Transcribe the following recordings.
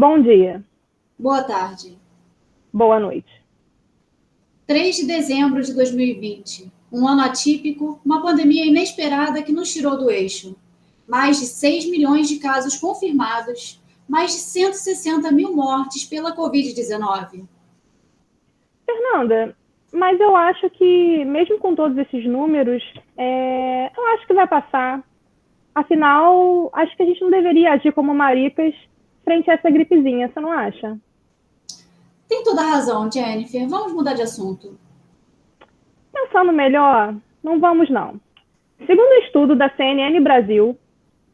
Bom dia, Boa tarde. boa noite. 3 de dezembro de 2020. Um ano atípico, uma pandemia inesperada que nos tirou do eixo. Mais de 6 milhões de casos confirmados, mais de 160 mil mortes pela Covid-19. Fernanda, mas eu acho que, mesmo com todos esses números, eu acho que vai passar. Afinal, acho que a gente não deveria agir como maricas frente a essa gripezinha, você não acha? Tem toda a razão, Jennifer. Vamos mudar de assunto. Pensando melhor, não vamos não. Segundo o estudo da CNN Brasil,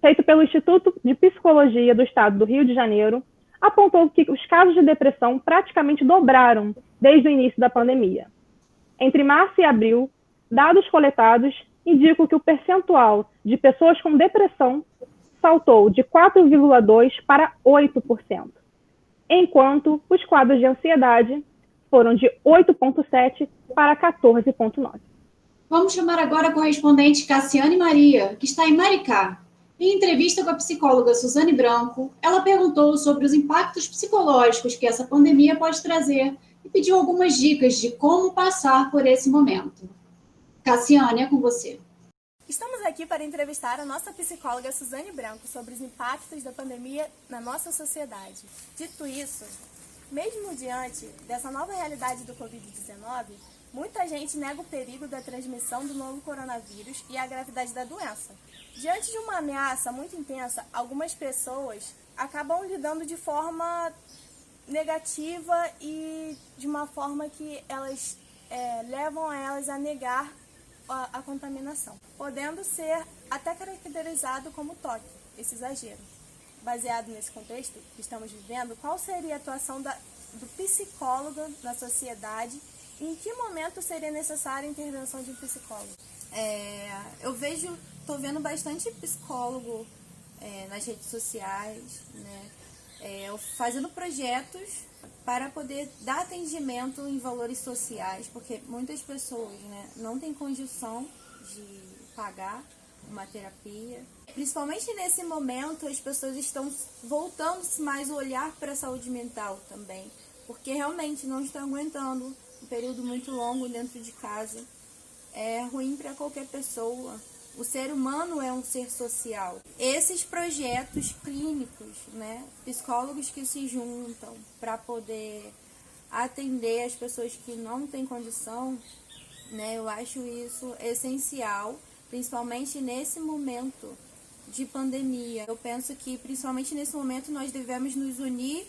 feito pelo Instituto de Psicologia do Estado do Rio de Janeiro, apontou que os casos de depressão praticamente dobraram desde o início da pandemia. Entre março e abril, dados coletados indicam que o percentual de pessoas com depressão saltou de 4,2% para 8%, enquanto os quadros de ansiedade foram de 8,7% para 14,9%. Vamos chamar agora a correspondente Cassiane Maria, que está em Maricá. Em entrevista com a psicóloga Suzane Branco, ela perguntou sobre os impactos psicológicos que essa pandemia pode trazer e pediu algumas dicas de como passar por esse momento. Cassiane, é com você. Estamos aqui para entrevistar a nossa psicóloga Suzane Branco sobre os impactos da pandemia na nossa sociedade. Dito isso, mesmo diante dessa nova realidade do Covid-19, muita gente nega o perigo da transmissão do novo coronavírus e a gravidade da doença. Diante de uma ameaça muito intensa, algumas pessoas acabam lidando de forma negativa e de uma forma que elas levam elas a negar a contaminação, podendo ser até caracterizado como toque, esse exagero. Baseado nesse contexto que estamos vivendo, qual seria a atuação do psicólogo na sociedade e em que momento seria necessária a intervenção de um psicólogo? Estou vendo bastante psicólogo nas redes sociais, né, fazendo projetos para poder dar atendimento em valores sociais, porque muitas pessoas, né, não têm condição de pagar uma terapia. Principalmente nesse momento, as pessoas estão voltando-se mais a olhar para a saúde mental também, porque realmente não estão aguentando um período muito longo dentro de casa. É ruim para qualquer pessoa. O ser humano é um ser social. Esses projetos clínicos, né, psicólogos que se juntam para poder atender as pessoas que não têm condição, né, eu acho isso essencial, principalmente nesse momento de pandemia. Eu penso que, principalmente nesse momento, nós devemos nos unir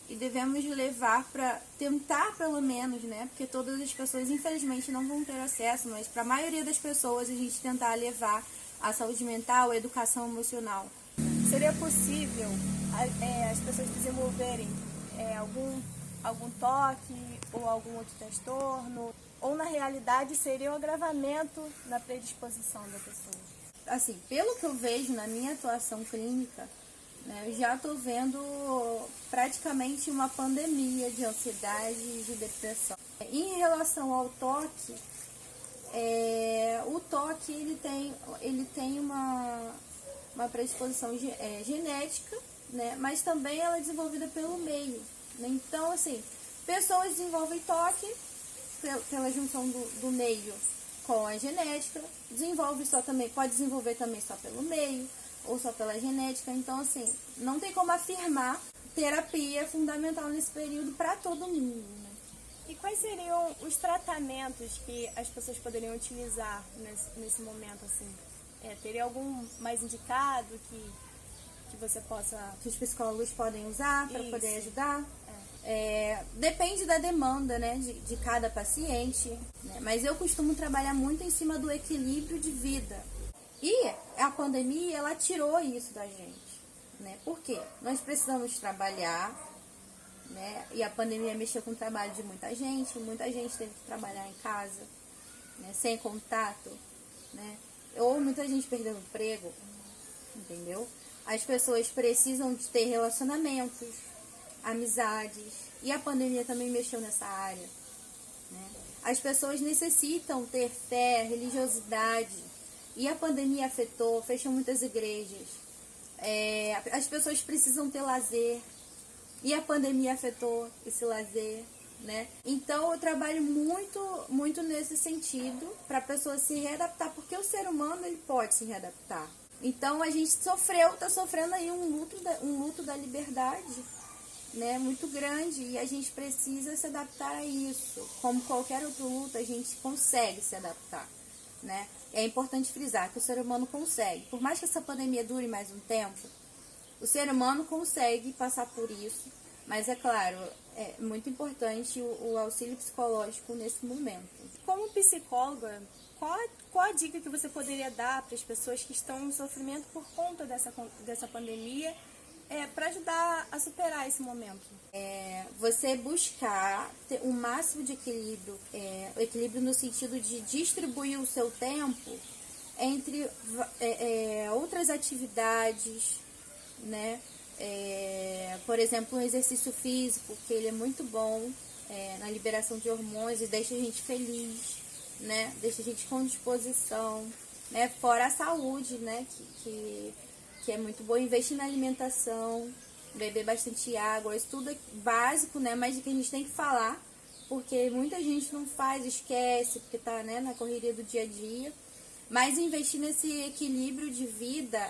e devemos levar para tentar, pelo menos, né? Porque todas as pessoas, infelizmente, não vão ter acesso, mas para a maioria das pessoas, a gente tentar levar a saúde mental, a educação emocional. Seria possível as pessoas desenvolverem algum toque ou algum outro transtorno? Ou, na realidade, seria um agravamento na predisposição da pessoa? Assim, pelo que eu vejo na minha atuação clínica, né, eu já estou vendo praticamente uma pandemia de ansiedade e de depressão. Em relação ao toque, o toque ele tem uma predisposição genética, né, mas também ela é desenvolvida pelo meio. Né? Então, assim, pessoas desenvolvem toque pela junção do meio com a genética, pode desenvolver também só pelo meio ou só pela genética. Então, assim, não tem como afirmar terapia fundamental nesse período para todo mundo. Né? E quais seriam os tratamentos que as pessoas poderiam utilizar nesse momento, assim? Teria algum mais indicado que você possa... Que os psicólogos podem usar para poder ajudar? Depende da demanda, né, de cada paciente, né? Mas eu costumo trabalhar muito em cima do equilíbrio de vida. E a pandemia, ela tirou isso da gente, né? Por quê? Nós precisamos trabalhar, né? E a pandemia mexeu com o trabalho de muita gente teve que trabalhar em casa, né? Sem contato, né? Ou muita gente perdeu o emprego, entendeu? As pessoas precisam de ter relacionamentos, amizades, e a pandemia também mexeu nessa área, né? As pessoas necessitam ter fé, religiosidade, e a pandemia fechou muitas igrejas. As pessoas precisam ter lazer. e a pandemia afetou esse lazer, né? Então eu trabalho muito nesse sentido para a pessoa se readaptar, porque o ser humano ele pode se readaptar. Então a gente está sofrendo aí um luto da liberdade, né, muito grande, e a gente precisa se adaptar a isso. Como qualquer outro luto, a gente consegue se adaptar, né? É importante frisar que o ser humano consegue, por mais que essa pandemia dure mais um tempo, o ser humano consegue passar por isso, mas é claro, é muito importante o auxílio psicológico nesse momento. Como psicóloga, qual a dica que você poderia dar para as pessoas que estão em sofrimento por conta dessa pandemia, para ajudar a superar esse momento? Você buscar ter o máximo de equilíbrio, o equilíbrio no sentido de distribuir o seu tempo entre outras atividades, né? Por exemplo, um exercício físico, que ele é muito bom na liberação de hormônios e deixa a gente feliz, né? Deixa a gente com disposição, né? Fora a saúde, né? Que é muito bom. Investir na alimentação, beber bastante água, isso tudo é básico, né? Mas que a gente tem que falar, porque muita gente não faz, esquece, porque tá, né, na correria do dia a dia. Mas investir nesse equilíbrio de vida,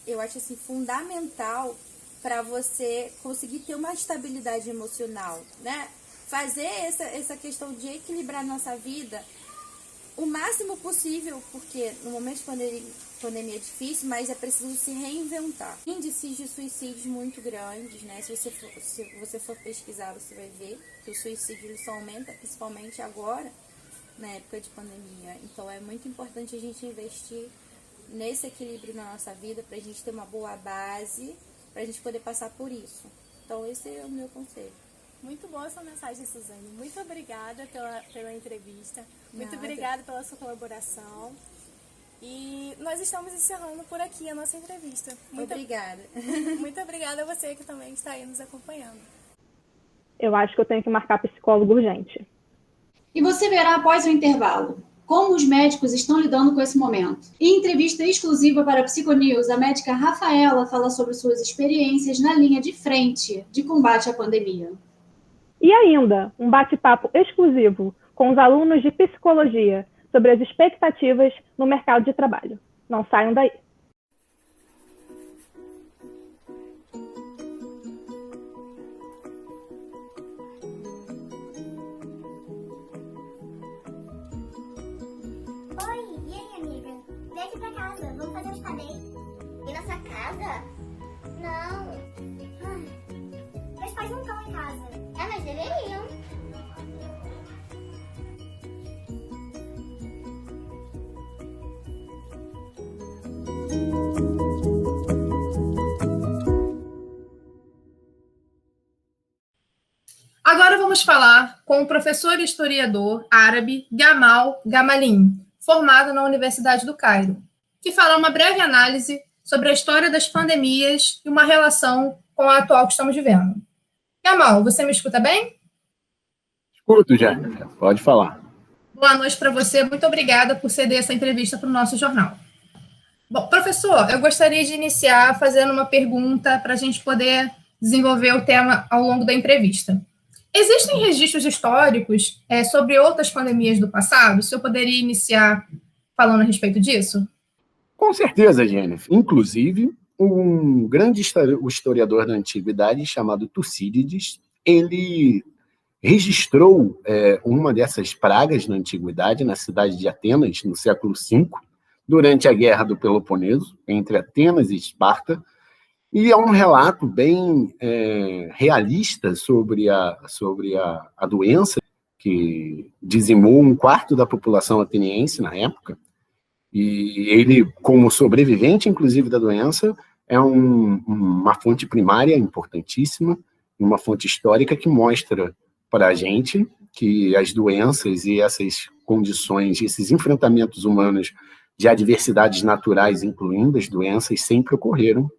eu acho assim fundamental para você conseguir ter uma estabilidade emocional, né? Fazer essa questão de equilibrar a nossa vida o máximo possível, porque no momento de pandemia é difícil, mas é preciso se reinventar. Índices de suicídios muito grandes, né? Se você for pesquisar, você vai ver que o suicídio só aumenta, principalmente agora, na época de pandemia. Então é muito importante a gente investir nesse equilíbrio na nossa vida, para a gente ter uma boa base, para a gente poder passar por isso. Então esse é o meu conselho. Muito boa essa mensagem, Suzane. Muito obrigada pela entrevista. Muito Nada. obrigada pela sua colaboração. E nós estamos encerrando por aqui a nossa entrevista. Obrigada. Muito obrigada a você que também está aí nos acompanhando. Eu acho que eu tenho que marcar psicólogo urgente. E você verá após o intervalo como os médicos estão lidando com esse momento. Em entrevista exclusiva para a Psiconews, a médica Rafaela fala sobre suas experiências na linha de frente de combate à pandemia. E ainda, um bate-papo exclusivo com os alunos de psicologia sobre as expectativas no mercado de trabalho. Não saiam daí. Oi, e aí, amiga? Vem aqui pra casa, vamos fazer um xadrez. E na sua casa? Não. Meus pais não estão em casa. Mas deveriam. Agora vamos falar com o professor e historiador árabe Gamal Gamalin, formado na Universidade do Cairo, que fará uma breve análise sobre a história das pandemias e uma relação com a atual que estamos vivendo. Gamal, você me escuta bem? Escuto, já. Pode falar. Boa noite para você. Muito obrigada por ceder essa entrevista para o nosso jornal. Bom, professor, eu gostaria de iniciar fazendo uma pergunta para a gente poder desenvolver o tema ao longo da entrevista. Existem registros históricos sobre outras pandemias do passado? O senhor poderia iniciar falando a respeito disso? Com certeza, Jennifer. Inclusive, um grande historiador da antiguidade chamado Tucídides, ele registrou uma dessas pragas na antiguidade, na cidade de Atenas, no século V, durante a Guerra do Peloponeso, entre Atenas e Esparta, e é um relato bem realista sobre a doença, que dizimou um quarto da população ateniense na época, e ele, como sobrevivente, inclusive, da doença, é uma fonte primária importantíssima, uma fonte histórica que mostra para a gente que as doenças e essas condições, esses enfrentamentos humanos de adversidades naturais, incluindo as doenças, sempre ocorreram.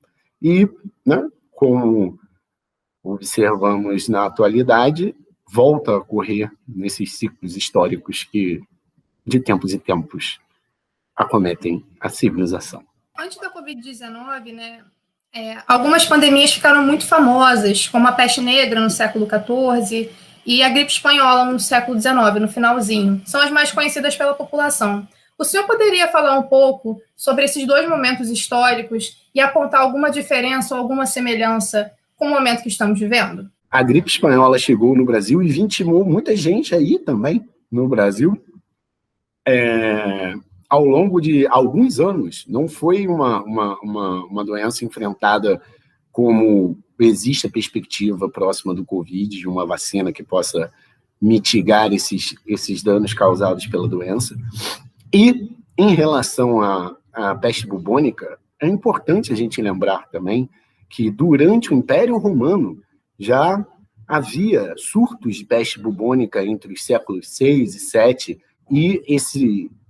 E, né, como observamos na atualidade, volta a ocorrer nesses ciclos históricos que, de tempos em tempos, acometem a civilização. Antes da Covid-19, né, Algumas pandemias ficaram muito famosas, como a peste negra no século XIV e a gripe espanhola no século XIX, no finalzinho. São as mais conhecidas pela população. O senhor poderia falar um pouco sobre esses dois momentos históricos e apontar alguma diferença ou alguma semelhança com o momento que estamos vivendo? A gripe espanhola chegou no Brasil e vitimou muita gente aí também no Brasil. Ao longo de alguns anos, não foi uma doença enfrentada como existe a perspectiva próxima do Covid, de uma vacina que possa mitigar esses danos causados pela doença. E, em relação à peste bubônica, é importante a gente lembrar também que, durante o Império Romano, já havia surtos de peste bubônica entre os séculos 6 e 7, e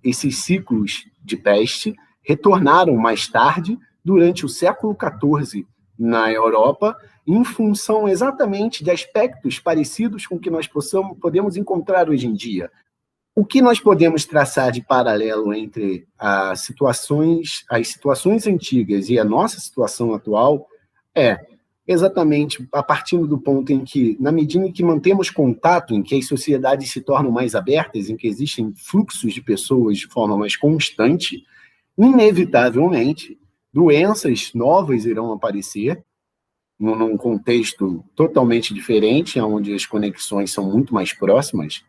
esses ciclos de peste retornaram mais tarde, durante o século XIV, na Europa, em função exatamente de aspectos parecidos com o que nós podemos encontrar hoje em dia. O que nós podemos traçar de paralelo entre as situações antigas e a nossa situação atual é exatamente a partir do ponto em que, na medida em que mantemos contato, em que as sociedades se tornam mais abertas, em que existem fluxos de pessoas de forma mais constante, inevitavelmente, doenças novas irão aparecer, num contexto totalmente diferente, onde as conexões são muito mais próximas.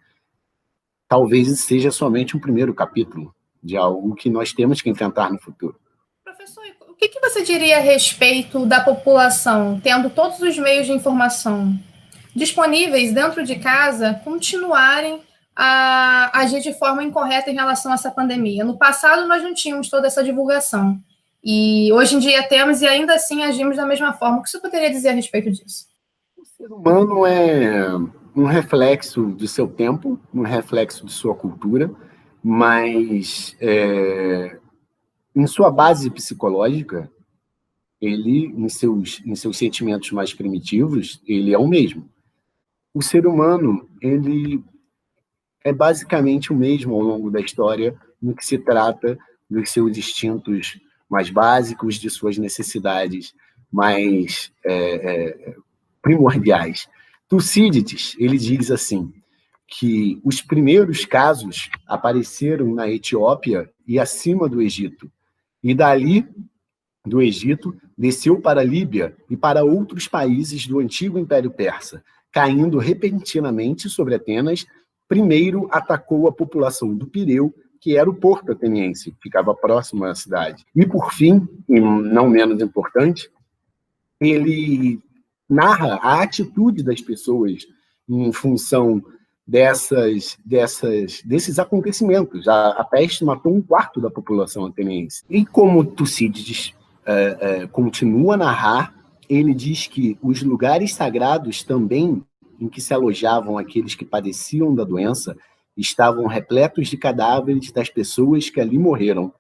Talvez seja somente um primeiro capítulo de algo que nós temos que enfrentar no futuro. Professor, o que você diria a respeito da população, tendo todos os meios de informação disponíveis dentro de casa, continuarem a agir de forma incorreta em relação a essa pandemia? No passado, nós não tínhamos toda essa divulgação. E hoje em dia temos, e ainda assim agimos da mesma forma. O que você poderia dizer a respeito disso? O ser humano é um reflexo do seu tempo, um reflexo de sua cultura, mas em sua base psicológica, ele, em seus sentimentos mais primitivos, ele é o mesmo. O ser humano, ele é basicamente o mesmo ao longo da história no que se trata dos seus instintos mais básicos, de suas necessidades mais primordiais. Tucídides, ele diz assim, que os primeiros casos apareceram na Etiópia e acima do Egito. E dali, do Egito, desceu para a Líbia e para outros países do antigo Império Persa, caindo repentinamente sobre Atenas. Primeiro atacou a população do Pireu, que era o porto ateniense, que ficava próximo à cidade. E, por fim, e não menos importante, ele narra a atitude das pessoas em função desses acontecimentos. A peste matou 1/4 da população ateniense. E como Tucídides continua a narrar, ele diz que os lugares sagrados também, em que se alojavam aqueles que padeciam da doença, estavam repletos de cadáveres das pessoas que ali morreram,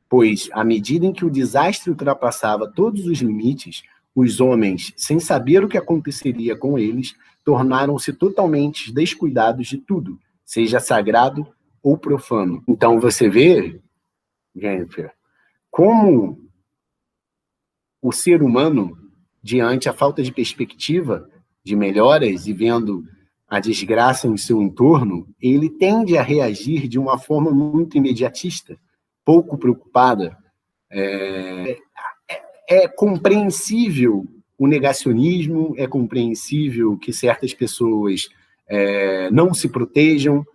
pois, à medida em que o desastre ultrapassava todos os limites, os homens, sem saber o que aconteceria com eles, tornaram-se totalmente descuidados de tudo, seja sagrado ou profano. Então, você vê, Jennifer, como o ser humano, diante a falta de perspectiva de melhoras e vendo a desgraça em seu entorno, ele tende a reagir de uma forma muito imediatista, pouco preocupada. É compreensível o negacionismo, é compreensível que certas pessoas não se protejam,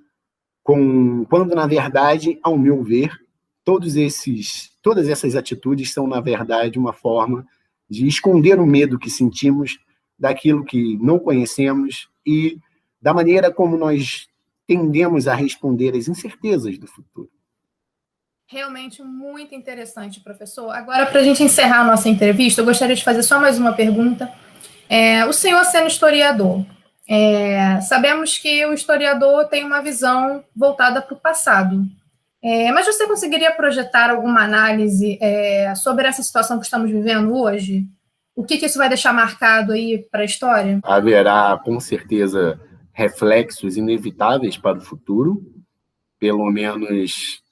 quando, na verdade, ao meu ver, todas essas atitudes são, na verdade, uma forma de esconder o medo que sentimos daquilo que não conhecemos e da maneira como nós tendemos a responder às incertezas do futuro. Realmente muito interessante, professor. Agora, para a gente encerrar a nossa entrevista, eu gostaria de fazer só mais uma pergunta. O senhor sendo historiador, sabemos que o historiador tem uma visão voltada para o passado, mas você conseguiria projetar alguma análise sobre essa situação que estamos vivendo hoje? O que isso vai deixar marcado aí para a história? Haverá, com certeza, reflexos inevitáveis para o futuro, pelo menos,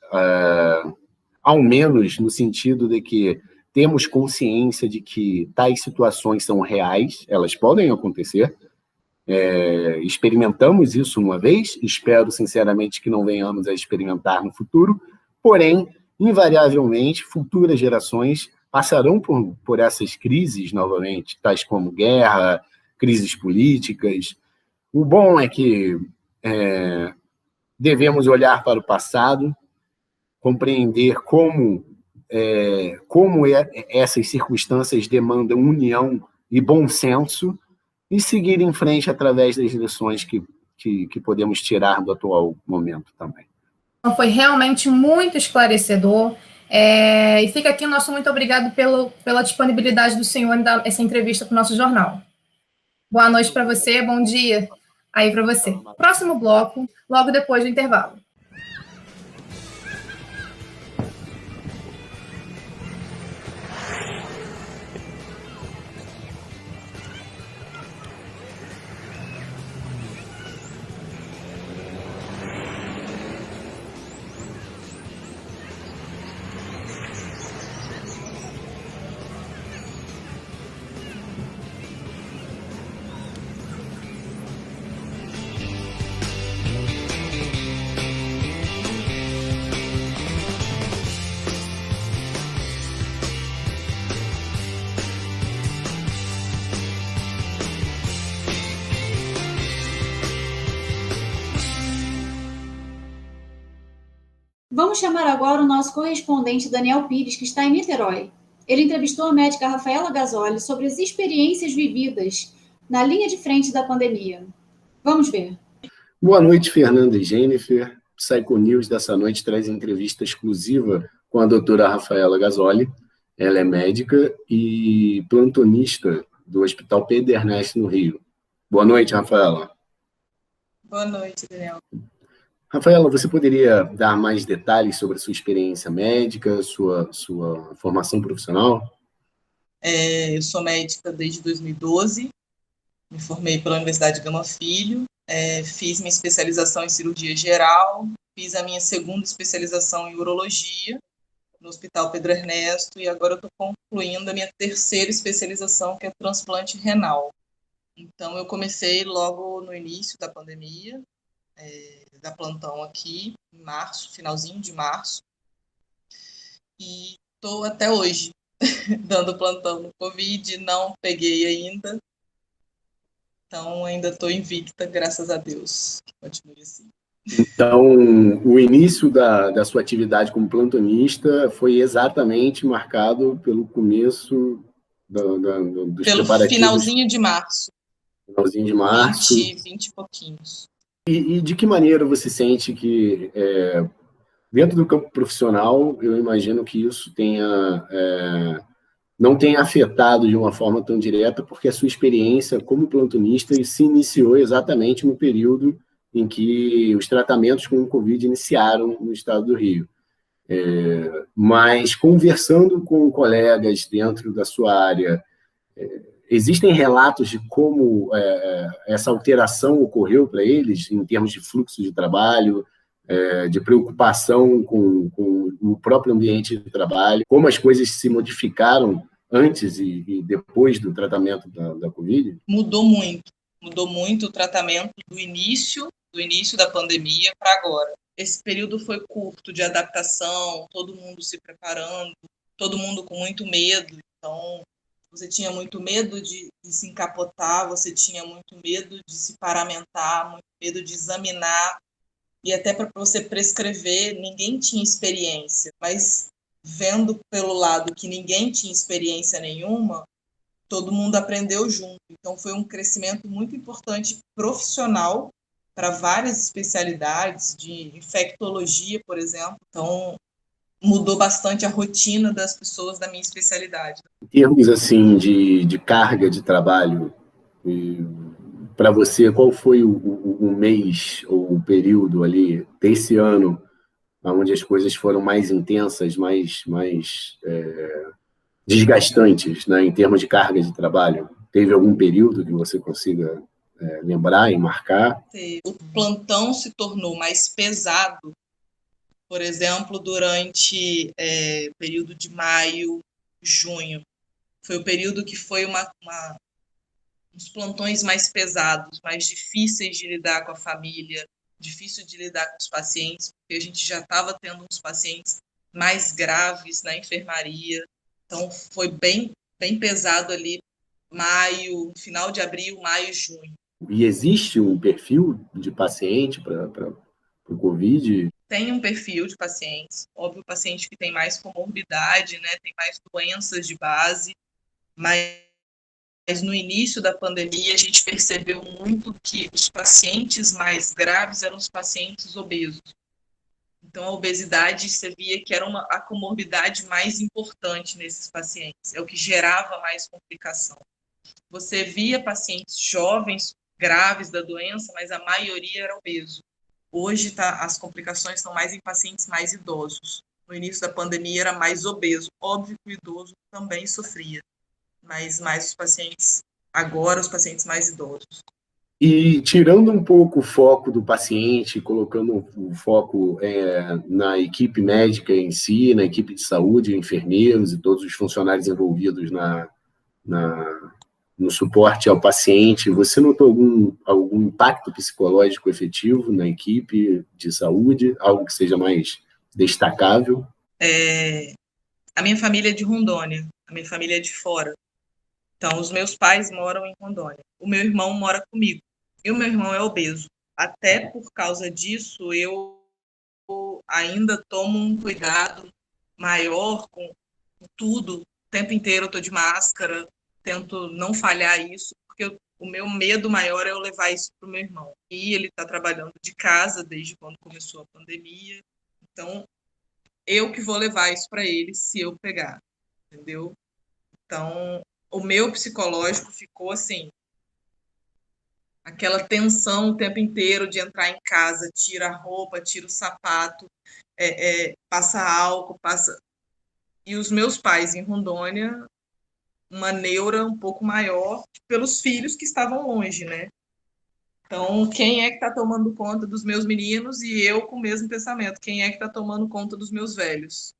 ao menos no sentido de que temos consciência de que tais situações são reais, elas podem acontecer. Experimentamos isso uma vez, espero sinceramente que não venhamos a experimentar no futuro, porém, invariavelmente, futuras gerações passarão por essas crises novamente, tais como guerra, crises políticas. O bom é que devemos olhar para o passado, compreender como essas circunstâncias demandam união e bom senso e seguir em frente através das lições que podemos tirar do atual momento também. Então, foi realmente muito esclarecedor. E fica aqui o nosso muito obrigado pela disponibilidade do senhor em dar essa entrevista para o nosso jornal. Boa noite para você, bom dia aí para você. Próximo bloco, logo depois do intervalo. Vamos chamar agora o nosso correspondente Daniel Pires, que está em Niterói. Ele entrevistou a médica Rafaela Gasoli sobre as experiências vividas na linha de frente da pandemia. Vamos ver. Boa noite, Fernanda e Jennifer. Psycho News dessa noite traz entrevista exclusiva com a doutora Rafaela Gasoli. Ela é médica e plantonista do Hospital Pedro Ernesto, no Rio. Boa noite, Rafaela. Boa noite, Daniel. Rafaela, você poderia dar mais detalhes sobre a sua experiência médica, sua formação profissional? Eu sou médica desde 2012, me formei pela Universidade Gama Filho, fiz minha especialização em cirurgia geral, fiz a minha segunda especialização em urologia no Hospital Pedro Ernesto e agora eu estou concluindo a minha terceira especialização, que é transplante renal. Então, eu comecei logo no início da pandemia, da plantão aqui, em março, finalzinho de março, e estou até hoje dando plantão no Covid, não peguei ainda, então ainda estou invicta, graças a Deus, continue assim. Então, o início da sua atividade como plantonista foi exatamente marcado pelo começo dos pelo preparativos. Finalzinho de março. Finalzinho de março. 20 e pouquinhos. E de que maneira você sente que, dentro do campo profissional, eu imagino que isso não tenha afetado de uma forma tão direta, porque a sua experiência como plantonista se iniciou exatamente no período em que os tratamentos com o Covid iniciaram no estado do Rio. Mas, conversando com colegas dentro da sua área, existem relatos de como essa alteração ocorreu para eles, em termos de fluxo de trabalho, de preocupação com o próprio ambiente de trabalho, como as coisas se modificaram antes e depois do tratamento da Covid? Mudou muito o tratamento do início da pandemia para agora. Esse período foi curto de adaptação, todo mundo se preparando, todo mundo com muito medo, então você tinha muito medo de se encapotar, você tinha muito medo de se paramentar, muito medo de examinar, e até para você prescrever, ninguém tinha experiência. Mas vendo pelo lado que ninguém tinha experiência nenhuma, todo mundo aprendeu junto. Então foi um crescimento muito importante profissional para várias especialidades, de infectologia, por exemplo. Então mudou bastante a rotina das pessoas da minha especialidade. Em termos assim, de carga de trabalho, para você, qual foi o mês ou o período ali desse ano onde as coisas foram mais intensas, mais desgastantes, né, em termos de carga de trabalho? Teve algum período que você consiga lembrar e marcar? O plantão se tornou mais pesado, por exemplo, durante o período de maio, junho. Foi o período que foi uns plantões mais pesados, mais difíceis de lidar com a família, difícil de lidar com os pacientes, porque a gente já estava tendo uns pacientes mais graves na enfermaria. Então, foi bem pesado ali, final de abril, maio, junho. E existe um perfil de paciente para o COVID? Tem um perfil de pacientes, óbvio, paciente que tem mais comorbidade, né, tem mais doenças de base, mas no início da pandemia a gente percebeu muito que os pacientes mais graves eram os pacientes obesos. Então, a obesidade, você via que era a comorbidade mais importante nesses pacientes, é o que gerava mais complicação. Você via pacientes jovens, graves da doença, mas a maioria era obeso. Hoje, as complicações estão mais em pacientes mais idosos. No início da pandemia, era mais obeso. Óbvio que o idoso também sofria, mas mais os pacientes mais idosos. E tirando um pouco o foco do paciente, colocando o foco na equipe médica em si, na equipe de saúde, enfermeiros e todos os funcionários envolvidos no suporte ao paciente, você notou algum impacto psicológico efetivo na equipe de saúde? Algo que seja mais destacável? A minha família é de Rondônia, a minha família é de fora. Então, os meus pais moram em Rondônia. O meu irmão mora comigo. E o meu irmão é obeso. Até por causa disso, eu ainda tomo um cuidado maior com tudo. O tempo inteiro eu estou de máscara, tento não falhar isso, porque o meu medo maior é eu levar isso para o meu irmão. E ele está trabalhando de casa desde quando começou a pandemia. Então, eu que vou levar isso para ele se eu pegar, entendeu? Então, o meu psicológico ficou assim, aquela tensão o tempo inteiro de entrar em casa, tira a roupa, tira o sapato, passa álcool, passa... E os meus pais em Rondônia, uma neura um pouco maior pelos filhos que estavam longe, né? Então, quem é que está tomando conta dos meus meninos? E eu com o mesmo pensamento, quem é que está tomando conta dos meus velhos?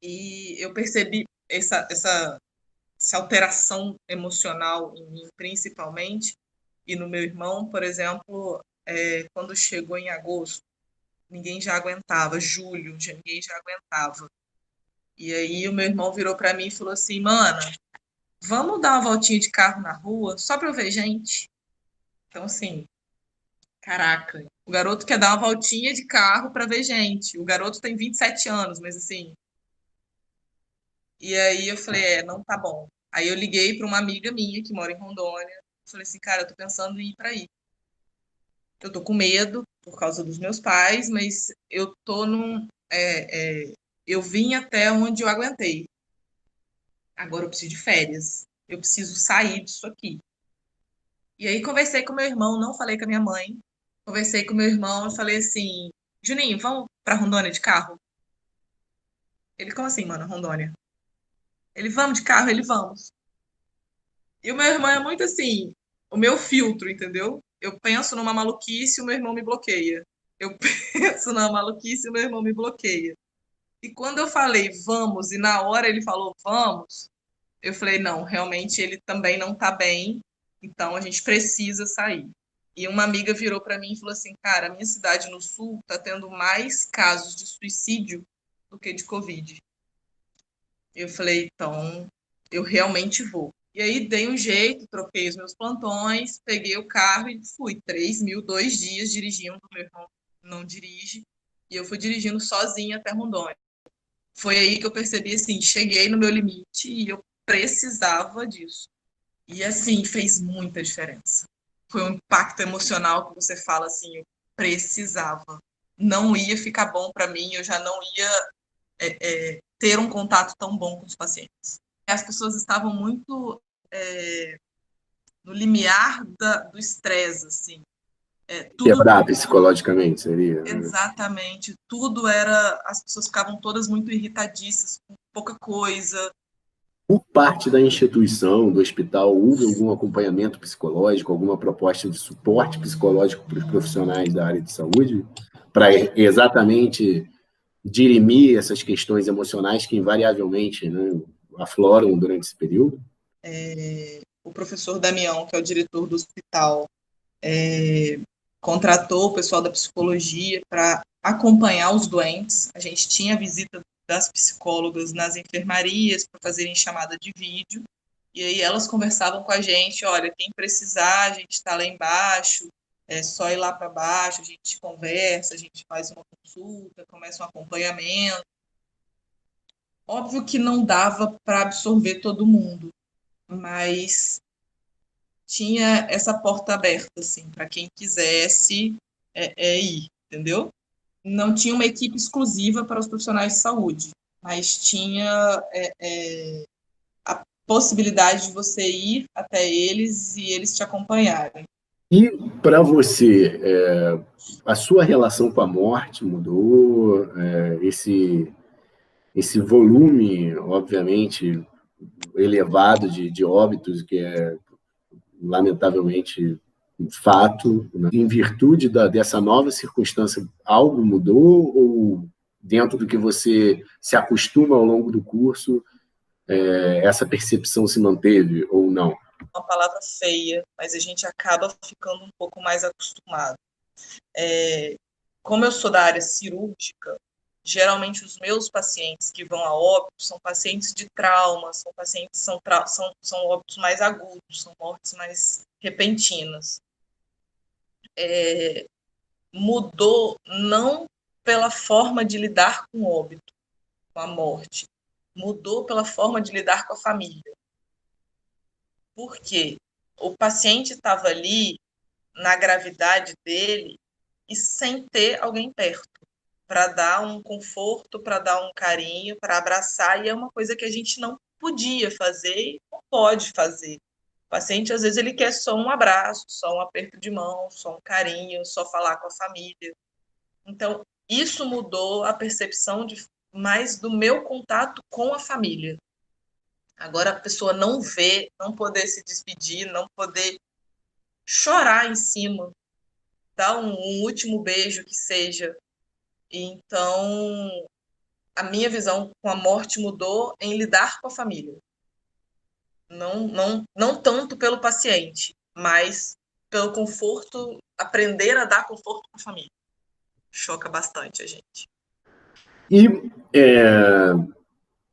E eu percebi essa alteração emocional em mim, principalmente, e no meu irmão, por exemplo, quando chegou em agosto, ninguém já aguentava, julho, ninguém já aguentava. E aí o meu irmão virou para mim e falou assim, mana, vamos dar uma voltinha de carro na rua, só para eu ver gente? Então, assim, caraca, o garoto quer dar uma voltinha de carro para ver gente. O garoto tem 27 anos, mas assim... E aí eu falei, não tá bom. Aí eu liguei para uma amiga minha que mora em Rondônia. Falei assim, cara, eu tô pensando em ir para aí. Eu tô com medo por causa dos meus pais, mas eu tô eu vim até onde eu aguentei. Agora eu preciso de férias. Eu preciso sair disso aqui. E aí conversei com meu irmão, não falei com a minha mãe. Conversei com meu irmão e falei assim, Juninho, vamos para Rondônia de carro? Ele, como assim, mano, Rondônia? Ele, vamos de carro? Ele, vamos. E o meu irmão é muito assim, o meu filtro, entendeu? Eu penso numa maluquice e o meu irmão me bloqueia. Eu penso numa maluquice e o meu irmão me bloqueia. E quando eu falei vamos, e na hora ele falou vamos, eu falei, não, realmente ele também não tá bem, então a gente precisa sair. E uma amiga virou para mim e falou assim, cara, a minha cidade no sul tá tendo mais casos de suicídio do que de Covid. Eu falei, então, eu realmente vou. E aí dei um jeito, troquei os meus plantões, peguei o carro e fui. 2 dias dirigindo, meu irmão não dirige, e eu fui dirigindo sozinha até Rondônia. Foi aí que eu percebi, assim, cheguei no meu limite e eu precisava disso. E, assim, fez muita diferença. Foi um impacto emocional que você fala, assim, eu precisava. Não ia ficar bom para mim, eu já não ia ter um contato tão bom com os pacientes. As pessoas estavam muito no limiar do estresse, assim. Tudo quebrar psicologicamente, seria? Exatamente. Tudo era... As pessoas ficavam todas muito irritadiças, com pouca coisa. Por parte da instituição, do hospital, houve algum acompanhamento psicológico, alguma proposta de suporte psicológico para os profissionais da área de saúde? Para exatamente dirimir essas questões emocionais que, invariavelmente, né, afloram durante esse período? O professor Damião, que é o diretor do hospital, contratou o pessoal da psicologia para acompanhar os doentes. A gente tinha a visita das psicólogas nas enfermarias para fazerem chamada de vídeo, e aí elas conversavam com a gente, olha, quem precisar, a gente está lá embaixo, é só ir lá para baixo, a gente conversa, a gente faz uma consulta, começa um acompanhamento. Óbvio que não dava para absorver todo mundo, mas tinha essa porta aberta, assim, para quem quisesse ir, entendeu? Não tinha uma equipe exclusiva para os profissionais de saúde, mas tinha a possibilidade de você ir até eles e eles te acompanharem. E para você, a sua relação com a morte mudou? Esse volume, obviamente, elevado de óbitos, que é lamentavelmente um fato, né? Em virtude dessa nova circunstância, algo mudou? Ou dentro do que você se acostuma ao longo do curso, essa percepção se manteve ou não? Uma palavra feia, mas a gente acaba ficando um pouco mais acostumado. Como eu sou da área cirúrgica, geralmente os meus pacientes que vão a óbito são pacientes de trauma, são pacientes são óbitos mais agudos, são mortes mais repentinas. Mudou não pela forma de lidar com o óbito, com a morte, mudou pela forma de lidar com a família. Por quê? O paciente estava ali na gravidade dele e sem ter alguém perto para dar um conforto, para dar um carinho, para abraçar, e é uma coisa que a gente não podia fazer e não pode fazer. O paciente, às vezes, ele quer só um abraço, só um aperto de mão, só um carinho, só falar com a família. Então, isso mudou a percepção mais do meu contato com a família. Agora, a pessoa não vê, não poder se despedir, não poder chorar em cima, dar um último beijo que seja. Então, a minha visão com a morte mudou em lidar com a família. Não tanto pelo paciente, mas pelo conforto, aprender a dar conforto para a família. Choca bastante a gente. E,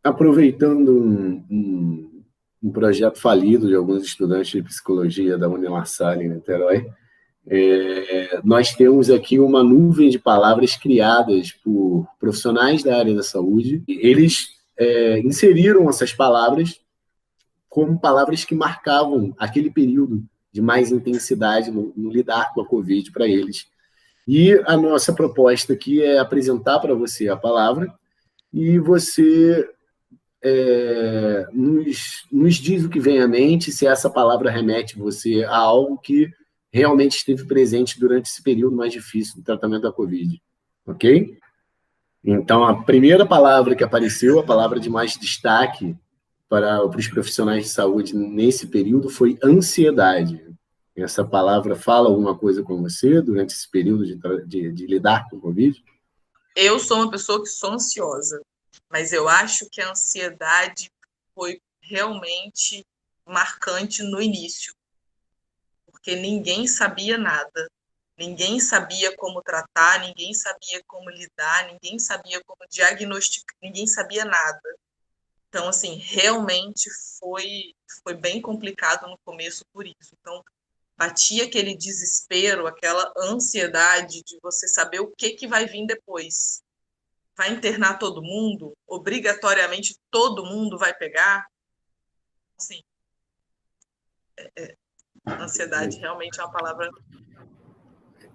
aproveitando um projeto falido de alguns estudantes de psicologia da Uni-La Salle, em Niterói, nós temos aqui uma nuvem de palavras criadas por profissionais da área da saúde. Eles inseriram essas palavras como palavras que marcavam aquele período de mais intensidade no lidar com a Covid para eles. E a nossa proposta aqui é apresentar para você a palavra e você nos diz o que vem à mente, se essa palavra remete você a algo que realmente esteve presente durante esse período mais difícil do tratamento da Covid. Ok? Então, a primeira palavra que apareceu, a palavra de mais destaque para os profissionais de saúde nesse período foi ansiedade. Essa palavra fala alguma coisa com você durante esse período de lidar com o Covid? Eu sou uma pessoa que sou ansiosa, mas eu acho que a ansiedade foi realmente marcante no início, porque ninguém sabia nada, ninguém sabia como tratar, ninguém sabia como lidar, ninguém sabia como diagnosticar, ninguém sabia nada. Então, assim, realmente foi bem complicado no começo por isso. Então, batia aquele desespero, aquela ansiedade de você saber o que vai vir depois. Vai internar todo mundo? Obrigatoriamente todo mundo vai pegar? Assim, ansiedade realmente é uma palavra...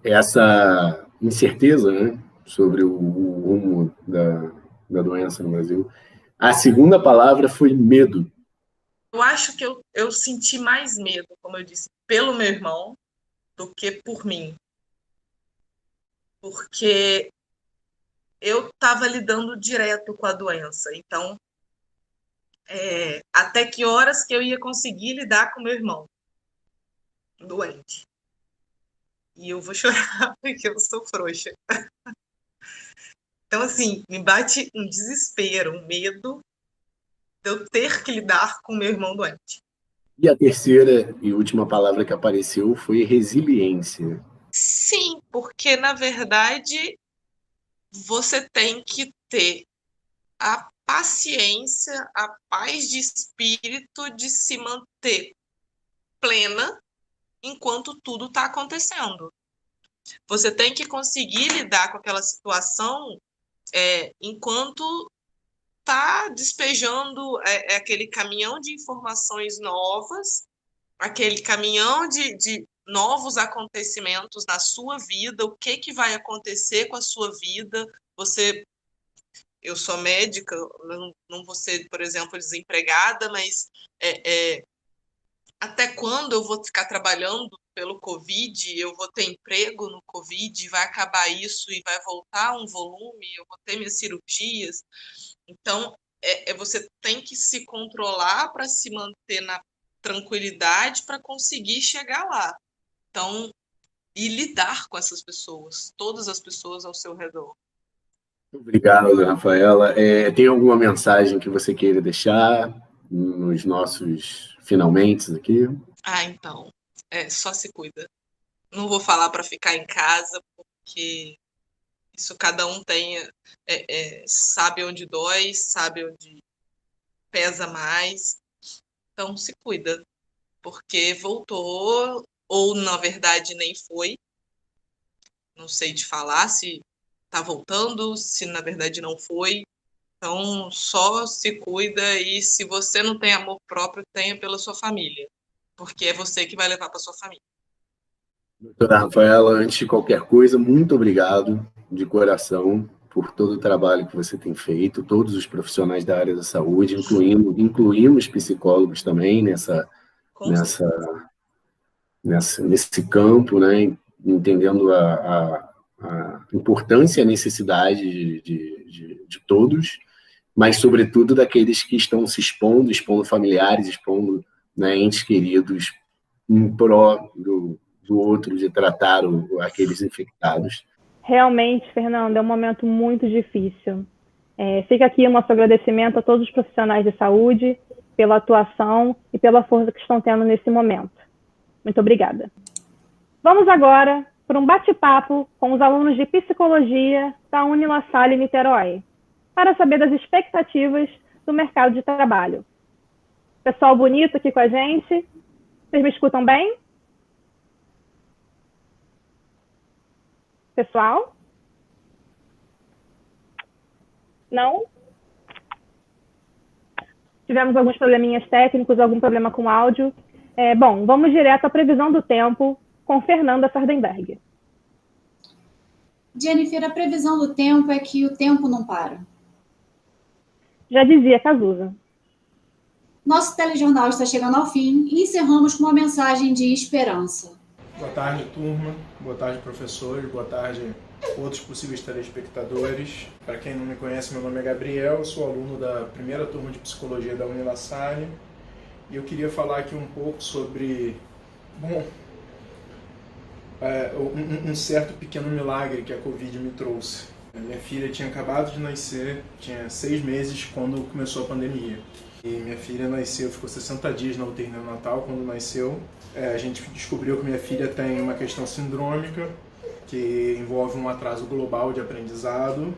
Essa incerteza, né, sobre o rumo da doença no Brasil. A segunda palavra foi medo. Eu acho que eu senti mais medo, como eu disse, pelo meu irmão, do que por mim. Porque eu estava lidando direto com a doença. Então, até que horas que eu ia conseguir lidar com meu irmão doente? E eu vou chorar porque eu sou frouxa. Então, assim, me bate um desespero, um medo eu ter que lidar com meu irmão doente. E a terceira e última palavra que apareceu foi resiliência. Sim, porque, na verdade, você tem que ter a paciência, a paz de espírito de se manter plena enquanto tudo está acontecendo. Você tem que conseguir lidar com aquela situação enquanto está despejando aquele caminhão de informações novas, aquele caminhão de novos acontecimentos na sua vida, o que vai acontecer com a sua vida. Eu sou médica, não vou ser, por exemplo, desempregada, mas até quando eu vou ficar trabalhando pelo Covid, eu vou ter emprego no Covid, vai acabar isso e vai voltar um volume, eu vou ter minhas cirurgias. Então, você tem que se controlar para se manter na tranquilidade para conseguir chegar lá. Então, e lidar com essas pessoas, todas as pessoas ao seu redor. Obrigado, Rafaela. Tem alguma mensagem que você queira deixar nos nossos finalmente aqui? Então, só se cuida. Não vou falar para ficar em casa, porque isso cada um tem, sabe onde dói, sabe onde pesa mais. Então, se cuida, porque voltou, ou na verdade nem foi. Não sei te falar se está voltando, se na verdade não foi. Então, só se cuida, e se você não tem amor próprio, tenha pela sua família, porque é você que vai levar para sua família. Doutora Rafaela, antes de qualquer coisa, muito obrigado de coração por todo o trabalho que você tem feito, todos os profissionais da área da saúde, incluímos psicólogos também nesse campo, né, entendendo a importância e a necessidade de todos, mas, sobretudo, daqueles que estão se expondo familiares, expondo, né, entes queridos, em pró do outro, de tratar aqueles infectados. Realmente, Fernanda, é um momento muito difícil. Fica aqui o nosso agradecimento a todos os profissionais de saúde pela atuação e pela força que estão tendo nesse momento. Muito obrigada. Vamos agora para um bate-papo com os alunos de Psicologia da Unila Salle Niterói, para saber das expectativas do mercado de trabalho. Pessoal bonito aqui com a gente. Vocês me escutam bem? Pessoal? Não? Tivemos alguns probleminhas técnicos, algum problema com áudio. Bom, vamos direto à previsão do tempo com Fernanda Sardenberg. Jennifer, a previsão do tempo é que o tempo não para. Já dizia Cazuza. Nosso telejornal está chegando ao fim e encerramos com uma mensagem de esperança. Boa tarde, turma. Boa tarde, professores. Boa tarde, outros possíveis telespectadores. Para quem não me conhece, meu nome é Gabriel, sou aluno da primeira turma de Psicologia da Unila Salle. E eu queria falar aqui um pouco sobre, um certo pequeno milagre que a Covid me trouxe. Minha filha tinha acabado de nascer, tinha 6 meses quando começou a pandemia. E minha filha nasceu, ficou 60 dias na UTI neonatal quando nasceu. A gente descobriu que minha filha tem uma questão sindrômica, que envolve um atraso global de aprendizado.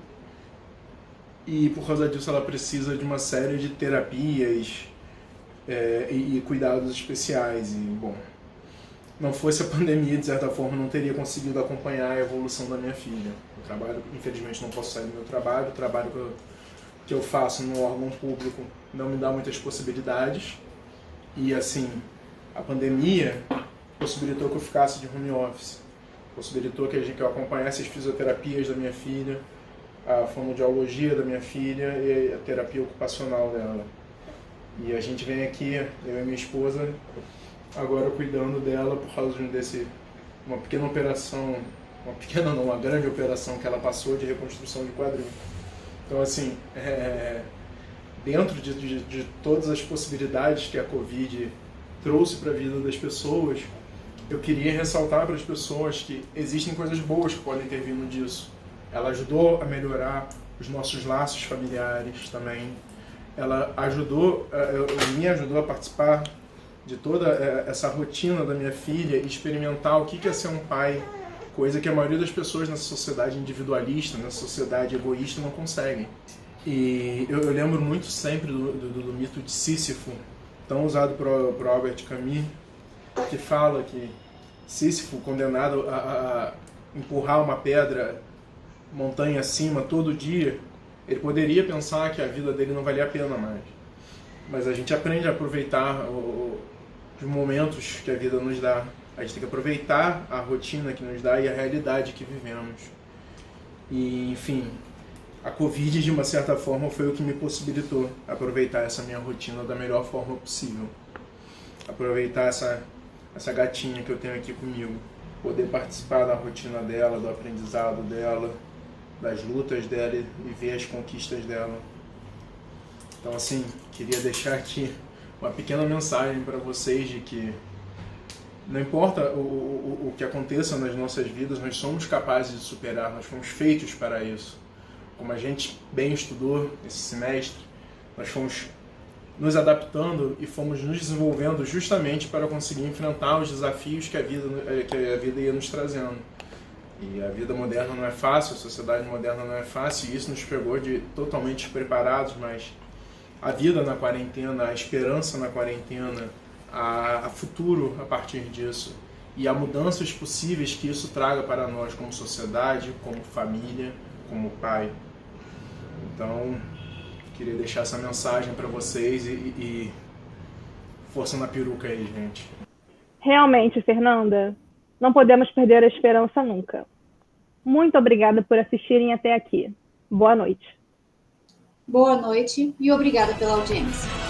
E por causa disso ela precisa de uma série de terapias e cuidados especiais. E, não fosse a pandemia, de certa forma, não teria conseguido acompanhar a evolução da minha filha. Eu trabalho, infelizmente, não posso sair do meu trabalho. O trabalho que eu faço no órgão público não me dá muitas possibilidades. E, assim, a pandemia possibilitou que eu ficasse de home office. Possibilitou que eu acompanhasse as fisioterapias da minha filha, a fonoaudiologia da minha filha e a terapia ocupacional dela. E a gente vem aqui, eu e minha esposa, agora cuidando dela por causa uma pequena operação, uma grande operação que ela passou de reconstrução de quadril. Então, assim, dentro de todas as possibilidades que a Covid trouxe para a vida das pessoas, eu queria ressaltar para as pessoas que existem coisas boas que podem ter vindo disso. Ela ajudou a melhorar os nossos laços familiares também. ela me ajudou a participar de toda essa rotina da minha filha e experimentar o que é ser um pai, coisa que a maioria das pessoas nessa sociedade individualista, nessa sociedade egoísta, não conseguem. E eu lembro muito sempre do mito de Sísifo, tão usado por Albert Camus, que fala que Sísifo, condenado a empurrar uma pedra montanha acima todo dia, ele poderia pensar que a vida dele não valia a pena mais. Mas a gente aprende a aproveitar os momentos que a vida nos dá. A gente tem que aproveitar a rotina que nos dá e a realidade que vivemos. E, enfim, a Covid, de uma certa forma, foi o que me possibilitou aproveitar essa minha rotina da melhor forma possível. Aproveitar essa gatinha que eu tenho aqui comigo. Poder participar da rotina dela, do aprendizado dela, das lutas dela e ver as conquistas dela. Então, assim, queria deixar aqui uma pequena mensagem para vocês de que não importa o que aconteça nas nossas vidas, nós somos capazes de superar, nós fomos feitos para isso. Como a gente bem estudou esse semestre, nós fomos nos adaptando e fomos nos desenvolvendo justamente para conseguir enfrentar os desafios que a vida ia nos trazendo. E a vida moderna não é fácil, a sociedade moderna não é fácil, e isso nos pegou totalmente despreparados, mas a vida na quarentena, a esperança na quarentena, a futuro a partir disso, e as mudanças possíveis que isso traga para nós como sociedade, como família, como pai. Então, queria deixar essa mensagem para vocês e força na peruca aí, gente. Realmente, Fernanda, não podemos perder a esperança nunca. Muito obrigada por assistirem até aqui. Boa noite. Boa noite e obrigada pela audiência.